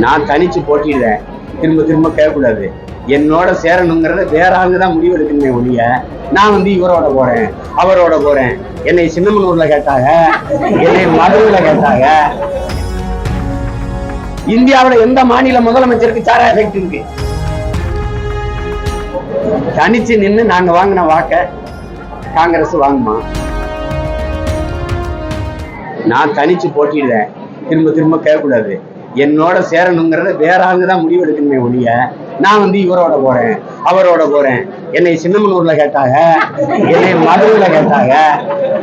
நான் தனிச்சு போட்டிடுறேன், திரும்ப திரும்ப கேட்கக்கூடாது. என்னோட சேரணுங்கிறத வேற ஆளுங்க தான் முடிவு எடுக்கணுமே ஒழிய நான் இவரோட போறேன் அவரோட போறேன். என்னை சின்னமனூர்ல கேட்டாங்க, என்னை மதுரையில கேட்டாங்க. இந்தியாவில் எந்த மாநில முதலமைச்சருக்கு சாரா எஃபெக்ட் இருக்கு? தனிச்சு நின்று நாங்க வாங்கின வாக்க காங்கிரஸ் வாங்குமா? நான் தனிச்சு போட்டிடுறேன், திரும்ப திரும்ப கேட்கக்கூடாது. என்னோட சேரணுங்கிறத வேற ஆளுங்க தான் முடிவு எடுக்கணுமே ஒழிய நான் இவரோட போறேன் அவரோட போறேன். என்னை சின்னமனூர்ல கேட்டாங்க, என்னை மதுரையில கேட்டாங்க,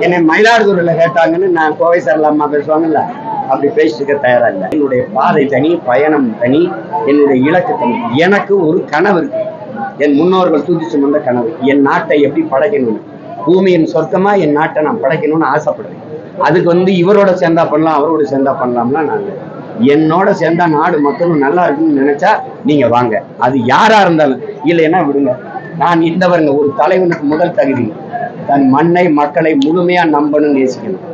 என்னை மயிலாடுதுறையில கேட்டாங்கன்னு நான் கோவை சரலாமா பேசுவாங்கல்ல, அப்படி பேசிட்டு தயாரா இல்லை. என்னுடைய பாதை தனி, பயணம் தனி, என்னுடைய இலக்கு தனி. எனக்கு ஒரு கனவு இருக்கு, என் முன்னோர்கள் தூக்கி சுமந்த கனவு. என் நாட்டை எப்படி படைக்கணும்னு, பூமியின் சொர்க்கமா என் நாட்டை நான் படைக்கணும்னு ஆசைப்படுறேன். அதுக்கு இவரோட சேர்ந்தா பண்ணலாம் அவரோட சேர்ந்தா பண்ணலாம்லாம் நான் என்னோட சேர்ந்தா நாடு மக்களும் நல்லா இருக்குன்னு நினைச்சா நீங்க வாங்க, அது யாரா இருந்தாலும். இல்லைன்னா விடுங்க. நான் இருந்தவருங்க, ஒரு தலைவனுக்கு முதல் தகுதி தன் மண்ணை மக்களை முழுமையா நம்பணும்னு நேசிக்கணும்.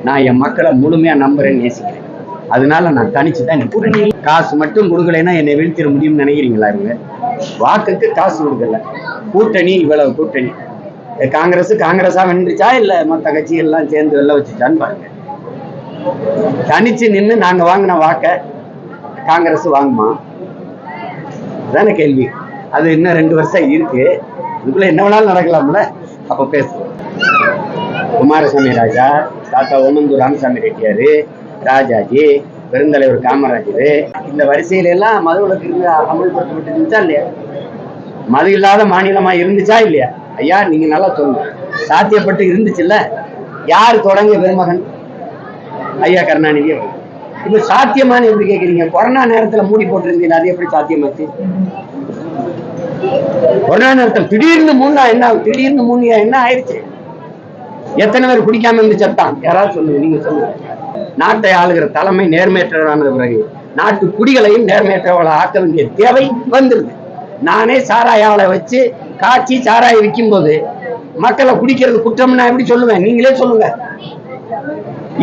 நான் என் மக்களை முழுமையா நம்புறேன்னு நேசிக்கிறேன். அதனால நான் தனிச்சு தான் நிற்கிறேன். காசு மட்டும் கொடுக்கலைன்னா என்னை வீழ்த்திட முடியும்னு நினைக்கிறீங்களா? இவங்க வாக்குக்கு காசு கொடுக்கல. கூட்டணி இவ்வளவு கூட்டணி, காங்கிரஸா வென்றுச்சா இல்ல மற்ற கட்சிகள்லாம் சேர்ந்து வெளில வச்சுச்சான்னு பாருங்க. தனிச்சு நின்று நாங்க வாங்கின வாக்க காங்கிரஸ் வாங்குமா? அதான கேள்வி. அது இன்னும் 2 வருஷம் இருக்கு, இதுக்குள்ள என்ன வேணாலும் நடக்கலாம்ல. அப்ப பேசுவோம். குமாரசாமி ராஜா, தாத்தா ஓமந்தூர் ராமசாமி ரெட்டியாரு, ராஜாஜி, பெருந்தலைவர் காமராஜர், இந்த வரிசையில எல்லாம் மது விலக்கு இருந்து அமல்படுத்தப்பட்டு இருந்துச்சா இல்லையா? மது இல்லாத மாநிலமா இருந்துச்சா இல்லையா? ஐயா நீங்க நல்லா சொல்லுங்க. சாத்தியப்பட்டு இருந்துச்சுல்ல. யார் தொடங்கிய பெருமகன்? ஐயா கருணாநிதி. இப்ப சாத்தியமான எப்படி கேட்குறீங்க? கொரோனா நேரத்துல மூடி போட்டிருந்தீங்க, அது எப்படி சாத்தியமாச்சு? கொரோனா நேரத்தில் திடீர்னு மூணா என்ன, திடீர்னு மூணியா என்ன ஆயிடுச்சு? எத்தனை பேர் குடிக்காம இருந்து சத்தான்? யாராவது சொல்லுங்க, நீங்க சொல்லுங்க. நாட்டை ஆளுகிற தலைமை நேர்மையற்றவரான பிறகு நாட்டு குடிகளையும் நேர்மையற்றவளை ஆக்க வேண்டிய தேவை வந்துருது. நானே சாராயாவளை வச்சு காய்ச்சி சாராயை விற்கும் போது மக்களை குடிக்கிறது குற்றம்னா எப்படி சொல்லுவேன்? நீங்களே சொல்லுங்க.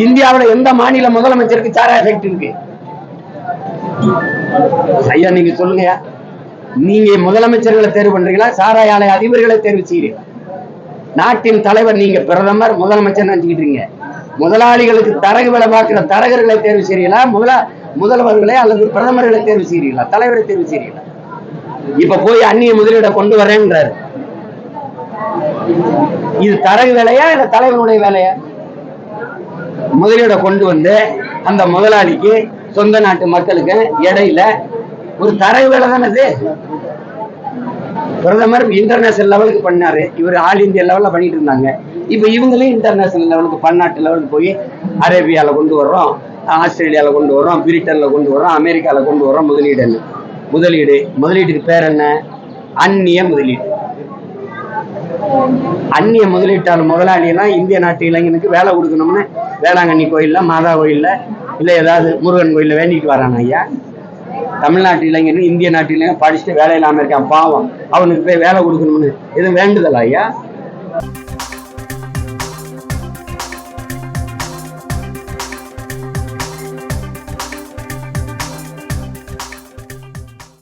இந்தியாவில் எந்த மாநில முதலமைச்சருக்கு சாரா எஃபெக்ட் இருக்கு? ஐயா நீங்க சொல்லுங்க. நீங்க முதலமைச்சர்களை தேர்வு பண்றீங்களா, சாராய ஆலை அதிபர்களை தேர்வு செய்யறீங்க? நாட்டின் தலைவர் நீங்க, பிரதமர் முதலமைச்சர் நினைச்சுக்கிட்டீங்க. முதலாளிகளுக்கு தரகு வேலை பார்க்கிற தரகர்களை தேர்வு செய்யறீங்களா, முதல்வர்களை அல்லது பிரதமர்களை தேர்வு செய்யறீங்களா, தலைவரை தேர்வு செய்யறீங்களா? இப்ப போய் அந்நிய முதலீட கொண்டு வரேன்றாரு. இது தரகு வேலையா இல்ல தலைவனுடைய வேலையா? முதலீட கொண்டு வந்து அந்த முதலாளிக்கு சொந்த நாட்டு மக்களுக்கு இடையில ஒரு தரகு வேலை தானே இது. பிரதமர் இன்டர்நேஷனல் லெவலுக்கு பண்ணாரு, இவர் ஆல் இந்தியா லெவல்ல பண்ணிட்டு இருந்தாங்க. இப்ப இவங்களையும் இன்டர்நேஷனல் லெவலுக்கு, பன்னாட்டு லெவலுக்கு போய் அரேபியால கொண்டு வர்றோம், ஆஸ்திரேலியால கொண்டு வர்றோம், பிரிட்டன்ல கொண்டு வர்றோம், அமெரிக்கால கொண்டு வர்றோம். முதலீட்டுக்கு பேர் என்ன? அந்நிய முதலீடு. அந்நிய முதலீட்டாளர் முதலாளி எல்லாம் இந்திய நாட்டு இளைஞனுக்கு வேலை கொடுக்கணும்னு வேளாங்கண்ணி கோயில்ல, மாதா கோயில்ல, இல்ல ஏதாவது முருகன் கோயில்ல வேண்டிட்டு வராங்க. ஐயா தமிழ்நாட்டு இளைஞன் இந்திய நாட்டு இளைஞன் படிச்சுட்டு வேலை இல்லாம இருக்கான், பாவம், அவனுக்கு போய் வேலை கொடுக்கணும்னு எதுவும் வேண்டுதலா ஐயா?